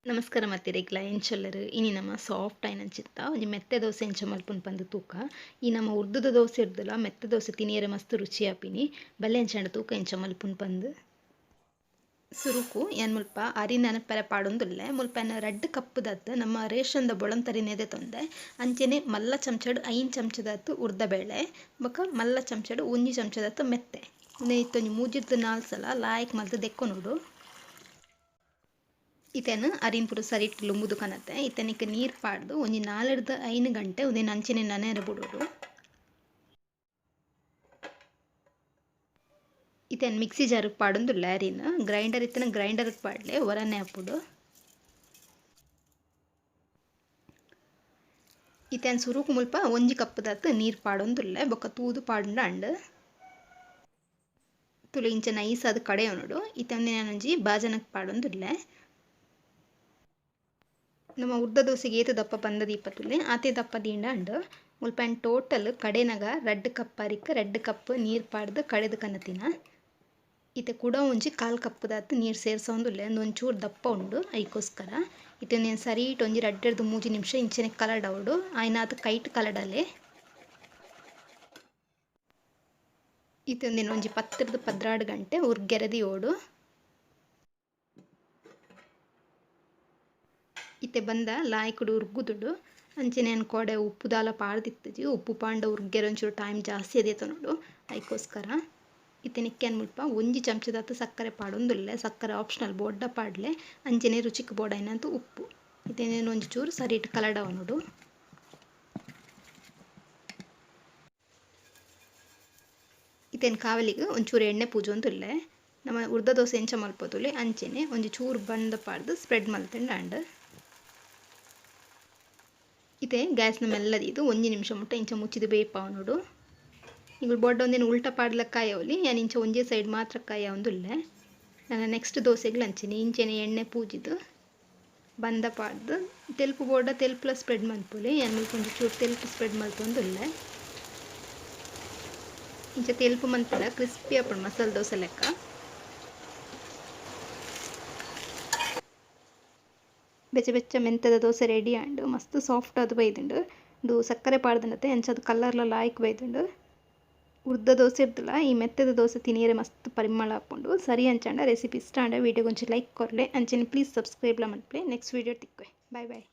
ನಮಸ್ಕಾರ ಮತ್ತಿರೇಗ್ಲ ಎಂಚಲ್ಲರು ಇನಿ ನಮ್ಮ ಸಾಫ್ಟ್ ಆಯ್ನ ಚಿತ್ತ ಒಂಜಿ ಮೆತ್ತೆ ದೋಸೆ ಎಂಚ ಮಲ್ಪುನು ಪಂದ್ ತೂಕ ಈ ನಮ್ಮ ಉರ್ದುದ ದೋಸೆ ಇರ್ದಲ್ಲ ಮೆತ್ತೆ ದೋಸೆ ತಿನಿಯರೆ ಮಸ್ತ್ ರುಚಿ ಆಪಿನಿ ಬಲ್ಲೆ ಎಂಚಾಂಡ ತೂಕ ಎಂಚ ಮಲ್ಪುನು ಪಂದ್ ಸುರುಕು ಏನು ಮುಲ್ಪ ಅರಿ ನೆನಪೆರೆ ಪಾಡೊಂದುಲ್ಲೆ ಮುಲ್ಪನ ರಡ್ಡ್ ಕಪ್ಪುದತ್ತು ನಮ್ಮ ರೇಷನ್ದ ಬೊಳಂತರಿನೇದೆ ತೊಂದೆ ಅಂಚೆನೆ ಮಲ್ಲ ಚಮಚಡು 5 ಚಮಚದತ್ತು ಉರ್ದ ಬೇಳೆ ಬೊಕ ಮಲ್ಲ ಚಮಚಡು 1 ಚಮಚದತ್ತು ಮೆತ್ತೆ ಇತ್ತೊಂಜಿ ಮೂಜಿರ್ದು 4 ಸಲ ಲಾಯಕ್ ಮಲ್ತು ದೆಕ್ಕೊನುಡು ಇತೆನ್ ಅರಿನ್ ಪುರ ಸರಿಟ್ ಲುಂಬುದು ಕನತೆ ಇತೆನಿಕ್ ನೀರು ಪಾಡ್ದು ಒಂಜಿ 4-5 ಗಂಟೆ ಉದೆನ್ ಅಂಚೆನೆ ನನೆರೆ ಬುಡೋಡು ಇತೆನ್ ಮಿಕ್ಸಿ ಜಾರ್ಗ್ ಪಾಡೊಂದುಲ್ಲೆ ಅರಿನ್ ಗ್ರೈಂಡರ್ ಇತ್ತನ ಗ್ರೈಂಡರ್ಗ್ ಪಾಡ್ಲೆ ಒರನೆ ಆಪುಡು ಇತೆನ್ ಸುರುಕು ಮುಲ್ಪ ಒಂಜಿ ಕಪ್ಪುದತ್ತು ನೀರು ಪಾಡೊಂದುಲ್ಲೆ ಬೊಕ ತೂದು ಪಾಡುಂಡ ಅಂಡ್ ತುಲು ಇಂಚ ನೈಸ್ ಆದ್ ಕಡೆಯೊನುಡು ಇತೆನ್ ಒಂಜಿ ಬಾಜನಕ್ ಪಾಡೊಂದುಲ್ಲೆ ನಮ್ಮ ಉರ್ದ ದೋಸೆಗೆ ಏತು ದಪ್ಪ ಪಂದ ದೀಪತ್ತುಲ್ಲೆ ಆತೆ ದಪ್ಪ ದೀಂಡ ಅಂಡ್ ಮುಲ್ಪ ಟೋಟಲ್ ಕಡೆನಗ 2 ಕಪ್ ಅರಿಕ್ 2 ಕಪ್ ನೀರು ಪಾಡ್ದು ಕಡೆದು ಕನತಿನ ಇತ್ತೆ ಕೂಡ ಒಂಜಿ 1/4 ಕಪ್ಪುದಾತು ನೀರು ಸೇರ್ಸೊಂದುಲ್ಲೆ ಒಂಚೂರು ದಪ್ಪ ಉಂಡು ಐಕೋಸ್ಕರ ಇತ್ತೆ నేను ಸರೀಟ್ ಒಂಜಿ 2-3 ನಿಮಿಷ ಇಂಚನೆ ಕಲಡವಡು ಆಯ್ನಾತ್ ಕೈಟ್ ಕಲಡಲೆ ಇತ್ತೆ ಒಂಜಿ 10-16 ಗಂಟೆ ಉರ್ಗೆರೆದಿ ಓಡು ಇತ್ತೆ ಬಂದ ಲಾಯ್ಕುಡು ಉರ್ಗುದುಡು ಅಂಚೆನೆ ಕೊಡೆ ಉಪ್ಪು ದಾಲ ಪಾಡ್ದಿತ್ತಜಿ ಉಪ್ಪು ಪಾಂಡ ಉರ್ಗೆರೆ ಒಂಚೂರು ಟೈಮ್ ಜಾಸ್ತಿ ಆದೀತು ನೋಡು ಐಕೋಸ್ಕರ ಇತ್ತೆ ನಿಕ್ಕೇನು ಮುಲ್ಪ 1 ಚಮಚದತ್ತು ಸಕ್ಕರೆ ಪಾಡೊಂದುಲ್ಲೆ ಸಕ್ಕರೆ ಆಪ್ಷನಲ್ ಬೋಡ್ಡ ಪಾಡ್ಲೆ ಅಂಚೆನೆ ರುಚಿಕ್ ಬೋಡಾಯ್ನಂತ ಉಪ್ಪು ಇತ್ತೆ ಒಂಜಿ ಚೂರು ಸರಿಟ್ ಕಲಡವನುಡು ಇತ್ತೆನ್ ಕಾವಲಿಗೆ ಒಂಚೂರು ಎಣ್ಣೆ ಪೂಜೊಂದುಲ್ಲೆ ನಮ್ಮ ಉರ್ದ ದೋಸೆ ಎಂಚ ಮಲ್ಪೊತುಲ್ಲೆ ಅಂಚೆನೆ ಒಂಜಿ ಚೂರು ಬಂದ ಪಾಡ್ದು ಸ್ಪ್ರೆಡ್ ಮಲ್ತಂಡ ಅಂಡ್ ಇತ್ತೆ ಗ್ಯಾಸ್ನ ಮೆಲ್ಲದೀದು 1 ನಿಮಿಷ ಮುಟ್ಟ ಇಂಚ ಮುಚ್ಚಿದು ಬೇಯ್ಪಾವನುಡು ಈಗ ಬೊಡ್ಡ ಒಂದೇನು ಉಲ್ಟ ಪಾಡ್ಲಕ್ಕ ಕಾಯವಲಿ ನಾನು ಇಂಚ ಒಂಜೇ ಸೈಡ್ ಮಾತ್ರ ಕಾಯವುಂದುಲ್ಲೆ ನನ್ನ ನೆಕ್ಸ್ಟ್ ದೋಸೆಗಳು ಅಂಚೆನೆ ಇಂಚೆನೆ ಎಣ್ಣೆ ಪೂಜಿದು ಬಂದ ಪಾಡ್ದು ತೆಲ್ಪು ಬೋಡ ತೆಲ್ಪುಲ ಸ್ಪ್ರೆಡ್ ಮಲ್ಪೊಲಿ ಏನು ಒಂಚೂರು ಚೂರು ತೆಲ್ಪು ಸ್ಪ್ರೆಡ್ ಮಲ್ತೊಂದುಲ್ಲೆ ಇಂಚ ತೆಲ್ಪು ಮಲ್ಪುರ ಕ್ರಿಸ್ಪಿ ಆಪುಂಡು ಮಸಾಲೆ ದೋಸೆ ಲೆಕ್ಕ ಬೆಚ್ಚ ಬೆಚ್ಚ ಮೆಂತದ ದೋಸೆ ರೆಡಿ ಆಂಡ್ ಮಸ್ತ್ ಸಾಫ್ಟ್ ಆದ್ ಬೈದುಂಡು ಸಕ್ಕರೆ ಪಾಡ್ದನತೆ ಎಂಚದ ಕಲರ್ಲ ಲಾಯ್ಕ್ ಬೈದುಂಡು ಉರ್ದ ದೋಸೆ ಇರ್ದಲ್ಲ ಈ ಮೆತ್ತದ ದೋಸೆ ತಿನಿಯರೆ ಮಸ್ತ್ ಪರಿಮಳ ಆಪುಂಡು ಸರಿ ಅಂಚಾಂಡ ರೆಸಿಪಿ ಇಷ್ಟ ಆಂಡ ವಿಡಿಯೋ ಗೊಂಚಿ ಲೈಕ್ ಕೊರ್ಲೆ ಅಂಚೆನೆ ಪ್ಲೀಸ್ ಸಬ್ಸ್ಕ್ರೈಬ್ ಲ ಮಲ್ಪಲೆ ನೆಕ್ಸ್ಟ್ ವಿಡಿಯೋ ತಿಕ್ವೆ ಬಾಯ್ ಬಾಯ್.